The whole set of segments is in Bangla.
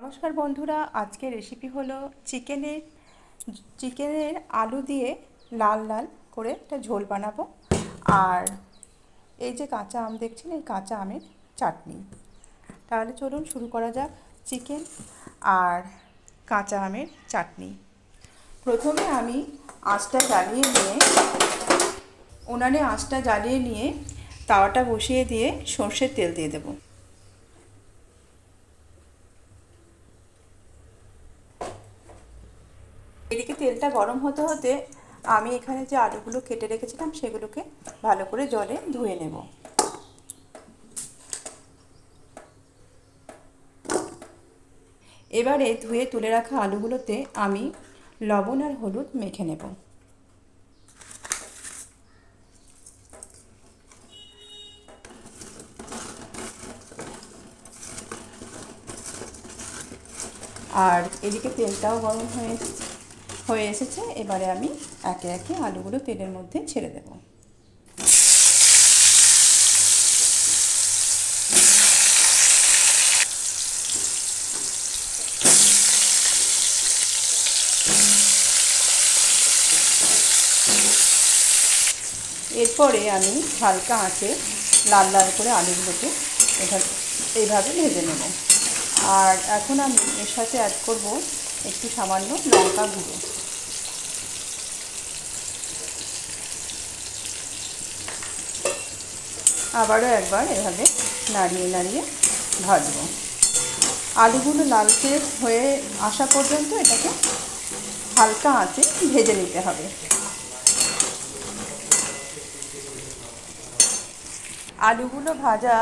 নমস্কার বন্ধুরা, আজকে রেসিপি হলো চিকেনের আলু দিয়ে লাল লাল করে একটা ঝোল বানাবো। আর এই যে কাঁচা আম দেখছেন, এই কাঁচা আমের চাটনি। তাহলে চলুন শুরু করা যাক চিকেন আর কাঁচা আমের চাটনি। প্রথমে আমি উনানে আঁচটা জ্বালিয়ে নিয়ে তাওয়াটা বসিয়ে দিয়ে সর্ষের তেল দিয়ে দেবো। এদিকে তেলটা গরম হতে হতে আমি এখানে যে আলুগুলো কেটে রেখেছিলাম সেগুলোকে ভালো করে জলে ধুয়ে নেব। এবারে ধুয়ে তুলে রাখা আলুগুলোতে আমি লবণ আর হলুদ মেখে নেব। আর এদিকে তেলটাও গরম হয়ে এসেছে। এবারে আমি একে একে আলুগুলো তেলের মধ্যে ছেড়ে দেব। এরপরে আমি হালকা আঁচে লাল লাল করে আলুগুলোকে এইভাবে ভেজে নেব। আর এখন আমি এর সাথে অ্যাড করব একটু সামান্য লঙ্কা গুঁড়ো। আবারও একবার এভাবে নাড়িয়ে নাড়িয়ে ভাজবো। আলুগুলো লালচে হয়ে আসা পর্যন্ত এটাকে হালকা আঁচে ভেজে নিতে হবে। আলুগুলো ভাজা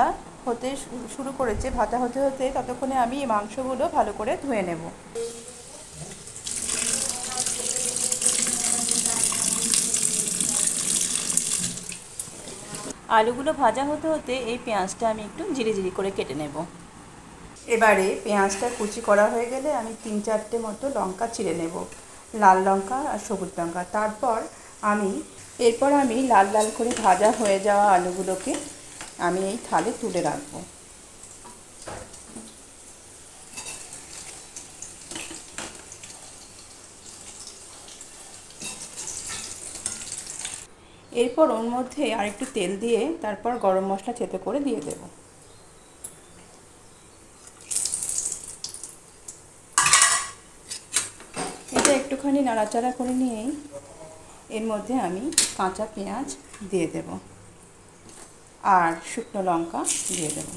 হতে শুরু করেছে, ভাজা হতে হতে ততক্ষণে আমি এই মাংসগুলো ভালো করে ধুয়ে নেব। আলুগুলো ভাজা হতে হতে এই পেঁয়াজটা আমি একটু জিরি জিরি করে কেটে নেব। এবারে পেঁয়াজটা কুচি করা হয়ে গেলে আমি 3-4টে মতো লঙ্কা চিড়ে নেব, লাল লঙ্কা আর সবুজ লঙ্কা। এরপর আমি লাল লাল করে ভাজা হয়ে যাওয়া আলুগুলোকে আমি এই থালে তুলে রাখবো। এরপর ওর মধ্যে আরেকটু তেল দিয়ে তারপর গরম মশলা থেতো করে দিয়ে দেব। এটা একটুখানি নাড়াচাড়া করে নিয়েই এর মধ্যে আমি কাঁচা পেঁয়াজ দিয়ে দেব আর শুকনো লঙ্কা দিয়ে দেব।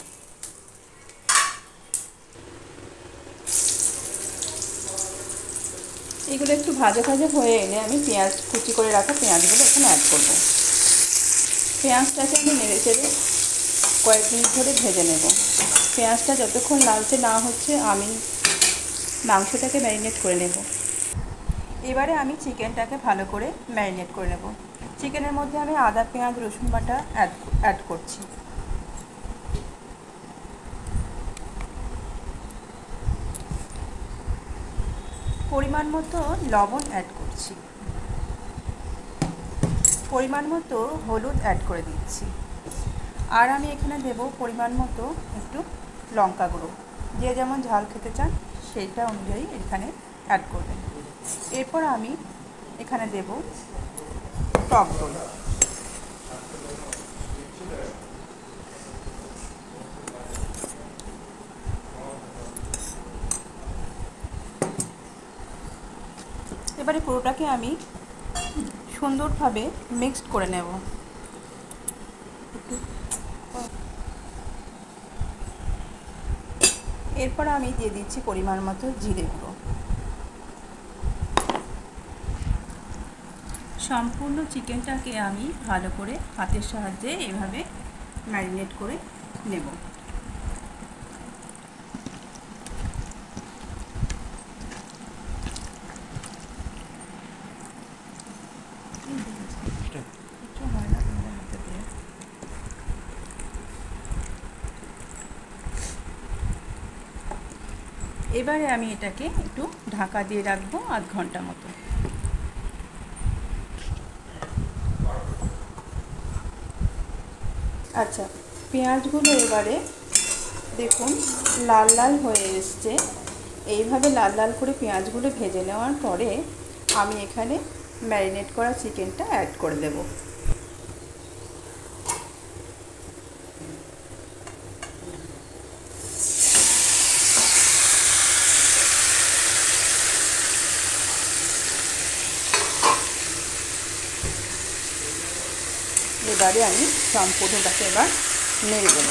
এগুলো একটু ভাজা ভাজা হয়ে এলে আমি কুচি করে রাখা পেঁয়াজগুলো এখানে অ্যাড করব। পেঁয়াজটাকে আমি নেড়ে চেড়ে কয়েক মিনিট ধরে ভেজে নেব। পেঁয়াজটা যতক্ষণ লালচে না হচ্ছে আমি মাংসটাকে ম্যারিনেট করে নেব। এবারে আমি চিকেনটাকে ভালো করে ম্যারিনেট করে নেব। চিকেনের মধ্যে আমি আদা, পেঁয়াজ, রসুন বাটা অ্যাড করছি। পরিমাণ মতো লবণ অ্যাড করছি, পরিমাণ মতো হলুদ অ্যাড করে দিচ্ছি। আর আমি এখানে দেব পরিমাণ মতো একটু লঙ্কা গুঁড়ো। যে যেমন ঝাল খেতে চান সেইটা অনুযায়ী এখানে অ্যাড করবেন। এরপর আমি এখানে দেব টক দই। এবারে পুরোটাকে আমি সুন্দরভাবে মিক্সড করে নেব। এরপর আমি দিয়ে দিচ্ছি পরিমাণ মতো জিরে গুঁড়ো। সম্পূর্ণ চিকেনটাকে আমি ভালো করে হাতের সাহায্যে এভাবে ম্যারিনেট করে নেব। এবারে আমি এটাকে একটু ঢাকা দিয়ে রাখবো আধ ঘন্টা মতো। আচ্ছা, পেঁয়াজগুলো এবারে দেখুন লাল লাল হয়ে এসছে। এইভাবে লাল লাল করে পেঁয়াজগুলো ভেজে নেওয়ার পরে আমি এখানে ম্যারিনেট করা চিকেনটা অ্যাড করে দেব। এবারে আমি সম্পূর্ণটাকে এবার নেড়ে দেব।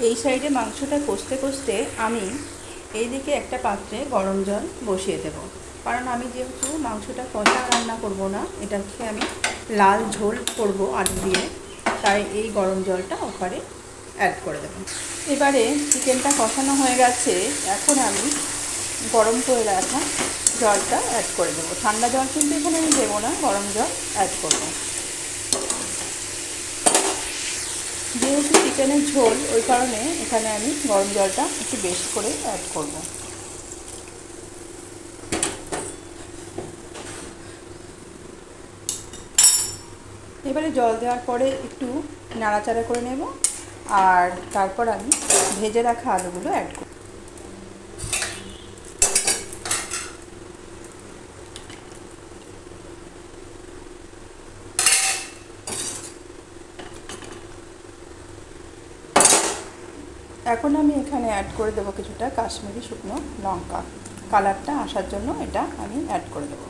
এই সাইডে মাংসটা কষতে কষতে আমি এইদিকে একটা পাত্রে গরম জল বসিয়ে দেব, কারণ আমি যেহেতু মাংসটা কষা রান্না করব না, এটাকে আমি লাল ঝোল করব আলু দিয়ে, তাই এই গরম জলটা ওখানে অ্যাড করে দেব। এবারে চিকেনটা কষানো হয়ে গেছে, এখন আমি গরম করে রাখা জলটা অ্যাড করে দেবো। ঠান্ডা জল কিন্তু এখানে আমি দেবো না, গরম জল অ্যাড করব। যেহেতু চিকেনের ঝোল, ওই কারণে এখানে আমি গরম জলটা একটু বেশি করে অ্যাড করব। এবারে জল দেওয়ার পরে একটু নাড়াচাড়া করে নেব, আর তারপর আমি ভেজে রাখা আলুগুলো অ্যাড করব। এখন আমি এখানে অ্যাড করে দেবো কিছুটা কাশ্মীরি শুকনো লঙ্কা, কালারটা আসার জন্য এটা আমি অ্যাড করে দেবো।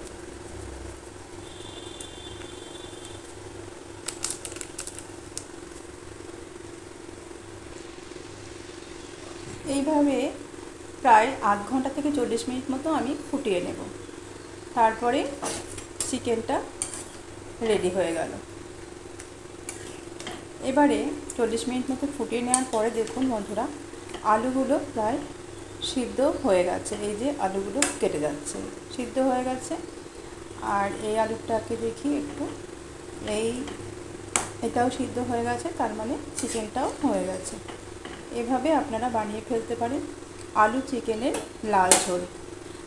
এইভাবে প্রায় আধ ঘন্টা থেকে 40 মিনিট মতো আমি ফুটিয়ে নেব, তারপরে চিকেনটা রেডি হয়ে গেল। এবারে 40 মিনিট মতো ফুটিয়ে নেওয়ার পরে দেখুন বন্ধুরা, আলুগুলো প্রায় সিদ্ধ হয়ে গেছে। এই যে আলুগুলো কেটে যাচ্ছে, সিদ্ধ হয়ে গেছে। আর এই আলুটাকে দেখি একটু, এটাও সিদ্ধ হয়ে গেছে, তার মানে চিকেনটাও হয়ে গেছে। এভাবে আপনারা বানিয়ে ফেলতে পারেন আলু চিকেনের লাল ঝোল।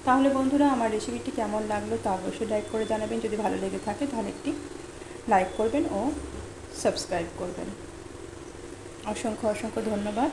তাহলে বন্ধুরা, আমার রেসিপিটি কেমন লাগলো তা অবশ্যই লাইক করে জানাবেন। যদি ভালো লেগে থাকে তাহলে একটি লাইক করবেন ও সাবস্ক্রাইব করবেন। অসংখ্য অসংখ্য ধন্যবাদ।